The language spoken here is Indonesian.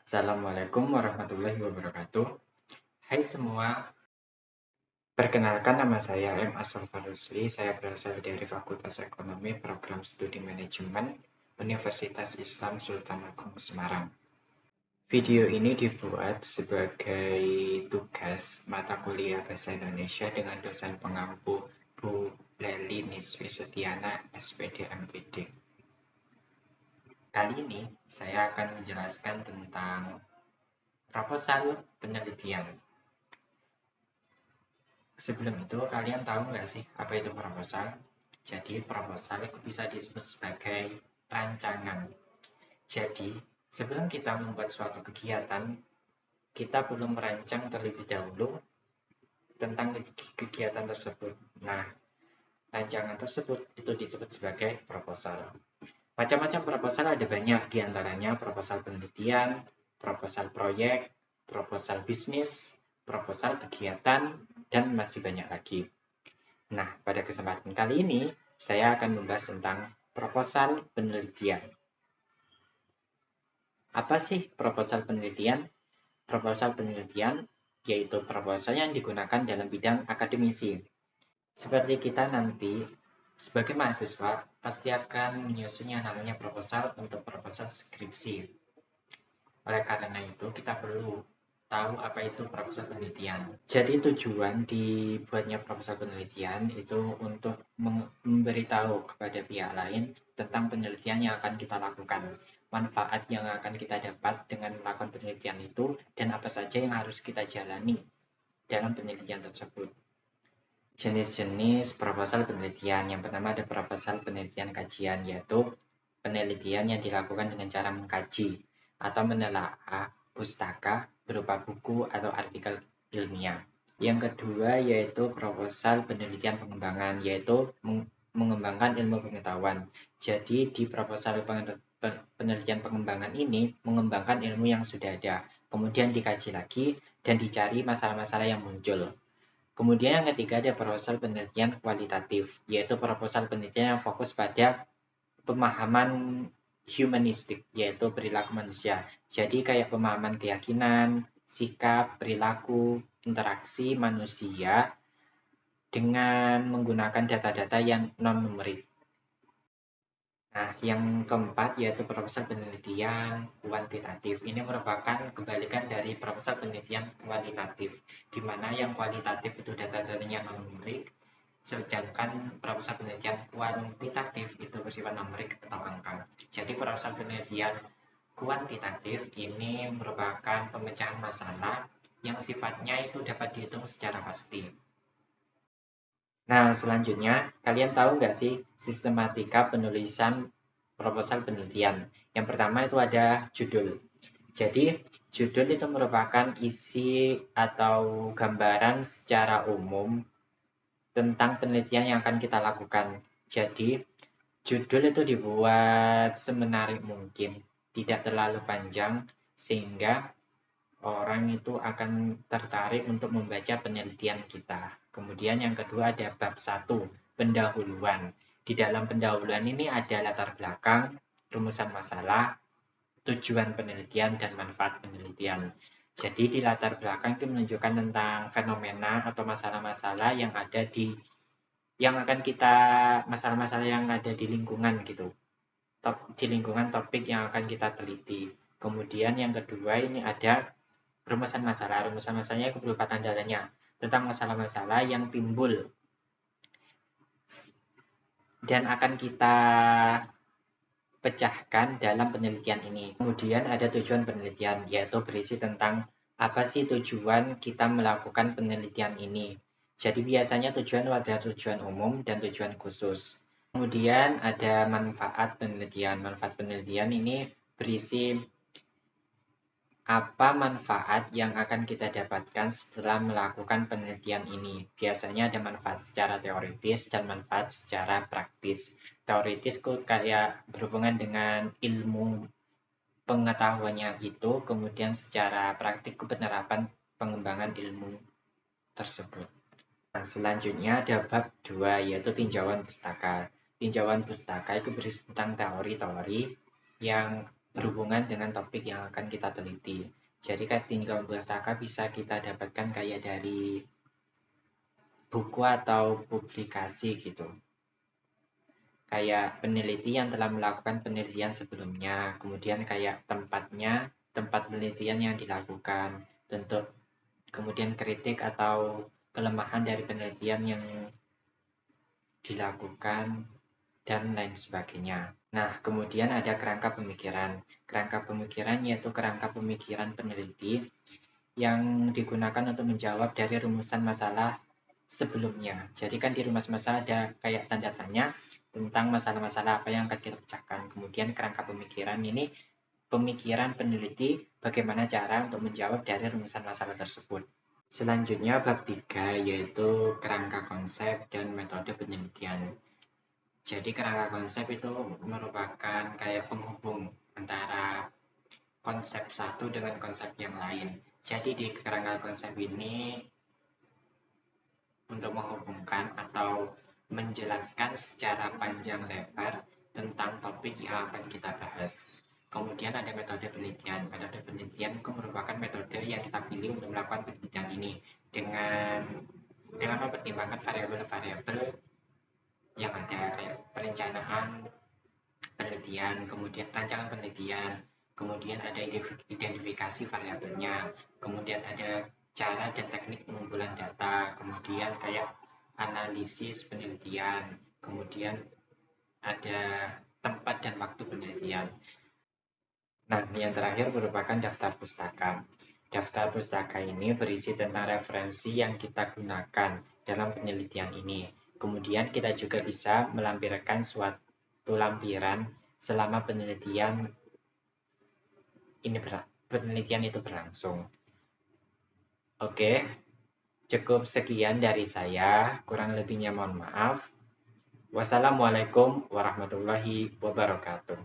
Assalamualaikum warahmatullahi wabarakatuh. Hai semua, perkenalkan nama saya M. Asrofal Rusli. Saya berasal dari Fakultas Ekonomi Program Studi Manajemen Universitas Islam Sultan Agung Semarang. Video ini dibuat sebagai tugas mata kuliah Bahasa Indonesia dengan dosen pengampu Bu Leli Niswi Setiana, SPD MPD. Kali ini saya akan menjelaskan tentang proposal penelitian. Sebelum itu, kalian tahu nggak sih apa itu proposal? Jadi, proposal itu bisa disebut sebagai rancangan. Jadi, sebelum kita membuat suatu kegiatan, kita perlu merancang terlebih dahulu tentang kegiatan tersebut. Nah, rancangan tersebut itu disebut sebagai proposal. Macam-macam proposal ada banyak, diantaranya proposal penelitian, proposal proyek, proposal bisnis, proposal kegiatan, dan masih banyak lagi. Nah, pada kesempatan kali ini, saya akan membahas tentang proposal penelitian. Apa sih proposal penelitian? Proposal penelitian yaitu proposal yang digunakan dalam bidang akademisi. Seperti kita nanti, sebagai mahasiswa, pasti akan menyusun yang namanya proposal untuk proposal skripsi. Oleh karena itu, kita perlu tahu apa itu proposal penelitian. Jadi tujuan dibuatnya proposal penelitian itu untuk memberitahu kepada pihak lain tentang penelitian yang akan kita lakukan, manfaat yang akan kita dapat dengan melakukan penelitian itu, dan apa saja yang harus kita jalani dalam penelitian tersebut. Jenis-jenis proposal penelitian. Yang pertama ada proposal penelitian kajian, yaitu penelitian yang dilakukan dengan cara mengkaji atau menelaah pustaka berupa buku atau artikel ilmiah. Yang kedua yaitu proposal penelitian pengembangan, yaitu mengembangkan ilmu pengetahuan. Jadi di proposal penelitian pengembangan ini mengembangkan ilmu yang sudah ada, kemudian dikaji lagi dan dicari masalah-masalah yang muncul. Kemudian yang ketiga ada proposal penelitian kualitatif, yaitu proposal penelitian yang fokus pada pemahaman humanistik, yaitu perilaku manusia. Jadi kayak pemahaman keyakinan, sikap, perilaku, interaksi manusia dengan menggunakan data-data yang non-numerik. Nah, yang keempat yaitu proposal penelitian kuantitatif. Ini merupakan kebalikan dari proposal penelitian kualitatif, di mana yang kualitatif itu data-datanya non-numerik, sedangkan proposal penelitian kuantitatif itu bersifat numerik atau angka. Jadi proposal penelitian kuantitatif ini merupakan pemecahan masalah yang sifatnya itu dapat dihitung secara pasti. Nah, selanjutnya, kalian tahu nggak sih sistematika penulisan proposal penelitian? Yang pertama itu ada judul. Jadi, judul itu merupakan isi atau gambaran secara umum tentang penelitian yang akan kita lakukan. Jadi, judul itu dibuat semenarik mungkin, tidak terlalu panjang, sehingga orang itu akan tertarik untuk membaca penelitian kita. Kemudian yang kedua ada bab 1, pendahuluan. Di dalam pendahuluan ini ada latar belakang, rumusan masalah, tujuan penelitian, dan manfaat penelitian. Jadi di latar belakang itu menunjukkan tentang fenomena atau masalah-masalah yang ada masalah-masalah yang ada di lingkungan gitu. Di lingkungan topik yang akan kita teliti. Kemudian yang kedua ini ada rumusan masalah. Rumusan masalahnya berupa tanda tanya tentang masalah-masalah yang timbul dan akan kita pecahkan dalam penelitian ini. Kemudian ada tujuan penelitian, yaitu berisi tentang apa sih tujuan kita melakukan penelitian ini. Jadi biasanya tujuan ada tujuan umum dan tujuan khusus. Kemudian ada manfaat penelitian. Manfaat penelitian ini berisi apa manfaat yang akan kita dapatkan setelah melakukan penelitian ini? Biasanya ada manfaat secara teoritis dan manfaat secara praktis. Teoritis kok kayak berhubungan dengan ilmu pengetahuannya itu, kemudian secara praktik penerapan pengembangan ilmu tersebut. Nah, selanjutnya ada bab 2 yaitu tinjauan pustaka. Tinjauan pustaka itu berisi tentang teori-teori yang berhubungan dengan topik yang akan kita teliti. Jadi tinggal pustaka bisa kita dapatkan kayak dari buku atau publikasi gitu. Kayak peneliti yang telah melakukan penelitian sebelumnya, kemudian kayak tempat penelitian yang dilakukan, bentuk kemudian kritik atau kelemahan dari penelitian yang dilakukan, dan lain sebagainya. Nah, kemudian ada kerangka pemikiran. Kerangka pemikiran yaitu kerangka pemikiran peneliti yang digunakan untuk menjawab dari rumusan masalah sebelumnya. Jadi kan di rumus masalah ada kayak tanda tanya tentang masalah-masalah apa yang akan kita pecahkan. Kemudian kerangka pemikiran ini pemikiran peneliti bagaimana cara untuk menjawab dari rumusan masalah tersebut. Selanjutnya bab 3 yaitu kerangka konsep dan metode penelitian. Jadi kerangka konsep itu merupakan kayak penghubung antara konsep satu dengan konsep yang lain. Jadi di kerangka konsep ini untuk menghubungkan atau menjelaskan secara panjang lebar tentang topik yang akan kita bahas. Kemudian ada metode penelitian. Metode penelitian itu merupakan metode yang kita pilih untuk melakukan penelitian ini dengan mempertimbangkan variabel-variabel yang ada kayak perencanaan penelitian, kemudian rancangan penelitian, kemudian ada identifikasi variabelnya, kemudian ada cara dan teknik pengumpulan data, kemudian kayak analisis penelitian, kemudian ada tempat dan waktu penelitian. Nah, yang terakhir merupakan daftar pustaka. Daftar pustaka ini berisi tentang referensi yang kita gunakan dalam penelitian ini. Kemudian kita juga bisa melampirkan suatu lampiran selama penelitian itu berlangsung. Oke, cukup sekian dari saya. Kurang lebihnya mohon maaf. Wassalamualaikum warahmatullahi wabarakatuh.